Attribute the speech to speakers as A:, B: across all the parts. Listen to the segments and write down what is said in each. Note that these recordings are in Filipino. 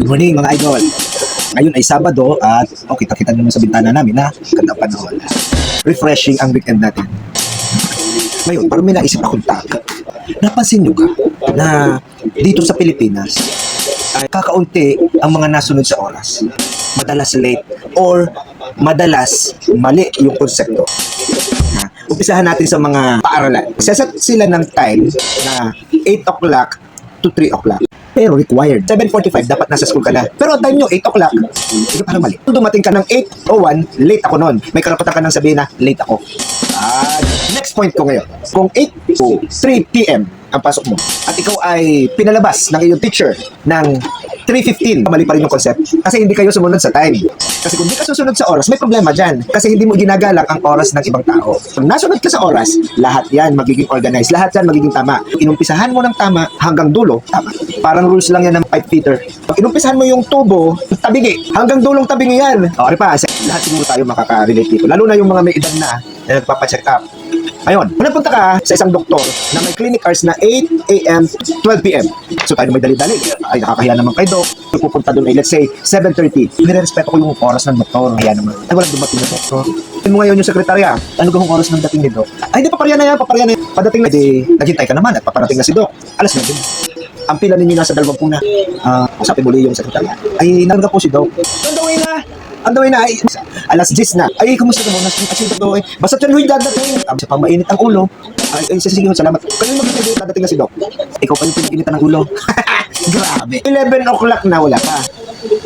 A: Good morning mga idol. Ngayon ay Sabado at kita-kita naman sa bintana namin na ganda panahon. Refreshing ang weekend natin. Ngayon, parang may naisip akong tag. Napansin nyo ka na dito sa Pilipinas ay kakaunti ang mga nasunod sa oras. Madalas late or madalas mali yung konsepto. Umpisahan natin sa mga paaralan. Set sila ng time na 8 o'clock to 3 o'clock. Pero required. 7:45, dapat nasa school ka na. Pero time nyo, 8 o'clock. Hindi parang mali. Kung dumating ka ng 8:01, late ako nun. May karapatan ka nang sabihin na, late ako. Next point ko ngayon. Kung 8 to 3 p.m. ang pasok mo, at ikaw ay pinalabas ng iyong teacher ng 3:15, mali pa rin yung concept. Kasi hindi kayo sumunod sa time. Kasi kung hindi ka susunod sa oras, may problema dyan. Kasi hindi mo ginagalang ang oras ng ibang tao. Kung nasunod ka sa oras, lahat yan magiging organized. Lahat yan magiging tama. Inumpisahan mo ng tama hanggang dulo, tama. Parang rules lang yan ng pipe fitter. Pag inumpisahan mo yung tubo, tabingi. Hanggang dulong tabingi yan. Okay pa, lahat siguro tayo makaka-relate dito. Lalo na yung mga may edad na nagpapacheck up. Ngayon, kung napunta ka sa isang doktor na may clinic hours na 8 a.m. to 12 p.m. So tayo may dali-dali. Ay, nakakahiya naman kay Doc. Pupunta doon ay let's say 7:30. Nire-respeto ko yung oras ng doktor. Kaya naman. Ay, walang dumating na doktor. Tingin mo ngayon yung sekretarya. Ano kung oras ng dating ni Doc? Ay, hindi, paparya na yan. Padating na. Naghintay ka naman at paparating na si Doc. Alas 9. Ang pila ninyo nasa 20 na. Usapin muli yung sekretarya. Ay, nangga po si Doc. On the way na ay alas 10 na. Ay, kumusta ka muna? Kasi ito eh. Basta tuloy huy dadating. Sa pamainit ang ulo. Ay, sige, salamat. Kaya magkakalit dadating na si Doc. Ikaw pa yung pininitan ng ulo. Grabe. 11 o'clock na, wala pa.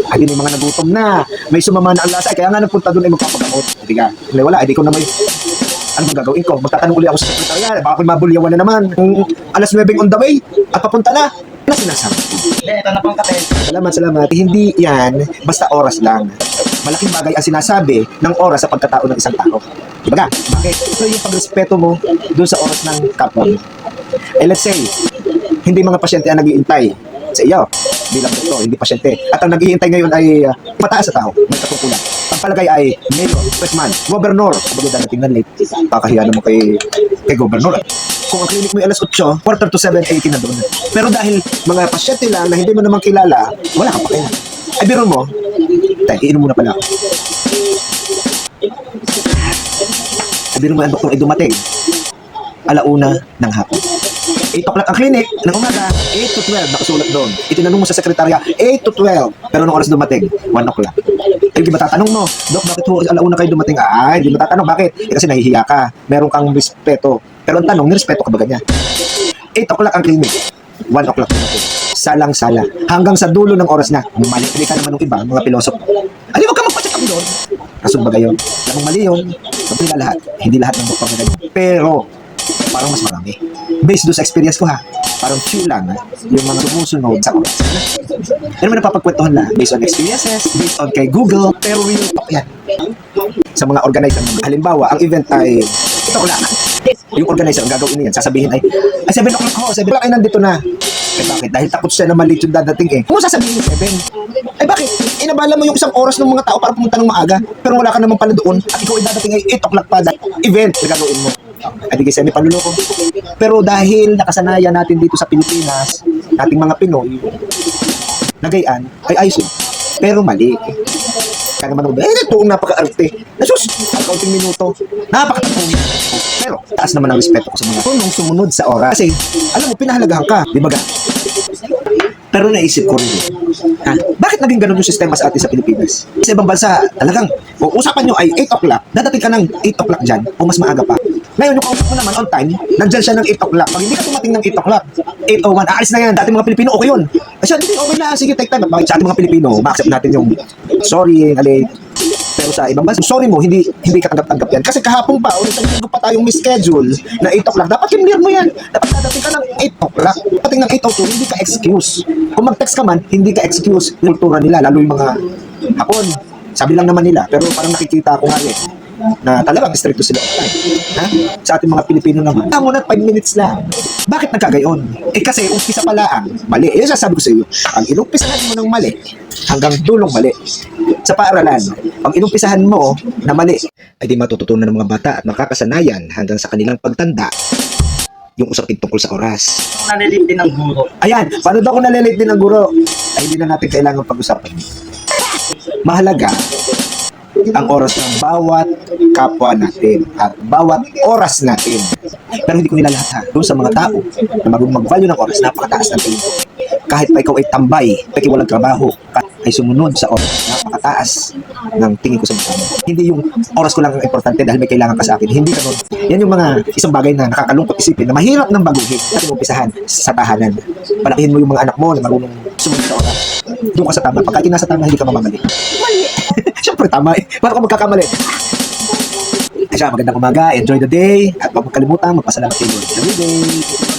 A: Ay, may mga nagutom na. May sumama na ang lasa. Kaya nga nagpunta doon ay magpapagamot. Hindi ka. Wala, hindi ko na may... Ano bang gagawin ko? Magtatanong uli ako sa sekretarya. Baka ako'y mabulyawan na naman. Alas 9 on the way. At papunta na. Ano sinasabi?
B: Ito na pang kape.
A: Salamat. Hindi yan basta oras lang. Malaking bagay ang sinasabi ng oras sa pagkatao ng isang tao. Diba? Bakit? Ito yung pagrespeto mo doon sa oras ng kapwa mo. Let's say, hindi mga pasyente ang nag-iintay sa iyo bilang doktor, hindi pasyente. At ang nag-iintay ngayon ay mataas sa tao, may katungkulan. Ang palagay ay mayor, congressman, gobernador. Kapag dadating na late, kakahiya naman kay gobernador. Kung ang clinic mo ay alas 8, quarter to 7:80 na doon. Pero dahil mga pasyente lang na hindi mo naman kilala, wala kang pakialam. Ay, biro mo, tayo, iinom muna pala ako. Ay, biro mo, ang doktor ay dumating. Alauna ng hapon. 8 o'clock ang clinic ng umaga, 8 to 12, nakasulat doon. Itinanong mo sa sekretarya, 8 to 12. Pero nung oras dumating, 1 o'clock. Eh, di ba tatanong mo, Dok, bakit ho alauna kayo dumating? Ay, di ba tatanong, bakit? Eh, kasi nahihiya ka. Meron kang respeto. Pero ang tanong, nirespeto ka ba ganyan? 8 o'clock ang clinic, 1 o'clock dumating. Salang-sala. Hanggang sa dulo ng oras na, mali ka naman ng iba, mga pilosopo. Ay, wag ka magpa-check up doon. Kasun ba gayon? Alam mong mali yun. Hindi lahat. Hindi lahat ng doktor na ganyan. Pero, parang mas marami. Based doon sa experience ko ha, parang few lang yung mga sumusunod sa oras. Ano man napapagkwentuhan lang? Based on experiences, based on kay Google, pero real talk yan. Sa mga organizer naman. Halimbawa, ang event ay, ito ko lang. Yung organizer, ang gagawin niyan, sasabihin ay 7 o'clock ho, 7 o'clock ay nandito na. Eh bakit? Dahil takot siya na maliit yung dadating eh. Kung sasabihin yung 7, ay bakit? Inabala mo yung isang oras ng mga tao para pumunta ng maaga, pero wala ka naman pala doon, at ikaw ay dadating ay 8 o'clock pa event na gagawin mo. Ay di kasi may panluloko. Pero dahil nakasanayan natin dito sa Pilipinas, nating mga Pinoy, nagayaan, ay ayos yun. Pero mali. Kaya naman ito ang napaka-arte. Nasus, ang kaunting minuto. Napaka-tapong. Pero, taas naman ang respeto ko sa mga tunong sumunod sa oras. Kasi, alam mo, pinahalagahan ka. Di ba ga? Pero naisip ko rin, bakit naging ganun yung sistema sa atin sa Pilipinas? Sa ibang bansa, talagang, kung usapan nyo ay 8 o'clock, dadating ka ng 8 o'clock dyan, o mas maaga pa. Ngayon, yung kausap mo naman on time, nandyan siya ng 8 o'clock. Pag hindi ka tumating ng 8 o'clock, 8:01, aalis na yan. Dati mga Pilipino, okay yun. Kasi hindi, okay na, sige, take time. Bakit sa ating mga Pilipino, ma-accept natin yung sorry, late. Pero sa ibang bansa, sorry mo, hindi ka tanggap-tanggap yan. Kasi kahapon pa, ulit ang pa tayong mischedule na 8 o'clock. Dapat clear mo yan. Dapat dadating ka ng 8 o'clock. Dating ng 8:02, hindi ka excuse. Kung mag-text ka man, hindi ka excuse. Kultura nila, lalo yung mga Hapon. Sabi lang naman nila, pero parang nakikita ko nga na talagang stricto sila. Ha? Sa ating mga Pilipino naman, muna 5 minutes lang. Bakit nagkagayon? Eh kasi umpisa pala ang mali. Eh sasabi ko sa iyo, ang inumpisahan mo ng mali hanggang dulong mali. Sa paaralan, ang inumpisahan mo na mali ay di matututunan ng mga bata at makakasanayan hanggang sa kanilang pagtanda yung usapin tungkol sa oras.
B: Nalilip din ng guro.
A: Ayan, paano daw kung nalilate din ng guro? Ay, hindi na natin kailangan pag-usapan. Mahalaga ang oras ng bawat kapwa natin at bawat oras natin. Pero hindi ko nila lahat ha. Doon sa mga tao na marunong mag-value ng oras, napakataas natin. Kahit pa ikaw ay tambay, peki walang trabaho, kahit ay sumunod sa oras, napakataas ng tingin ko sa mga. Hindi yung oras ko lang ang importante dahil may kailangan ka sa akin. Hindi ganun. Yan yung mga isang bagay na nakakalungkot isipin na mahirap nang baguhin at umpisahan sa tahanan. Palakihin mo yung mga anak mo na marunong sumunod sa oras. Doon ka sa tama. Pagka nasa tama, hindi ka mamamali. Siyempre tama eh. Paano ka magkakamali? Ay siya, magandang umaga. Enjoy the day. At huwag mong kalimutan, magpasalamat kayo. Every day.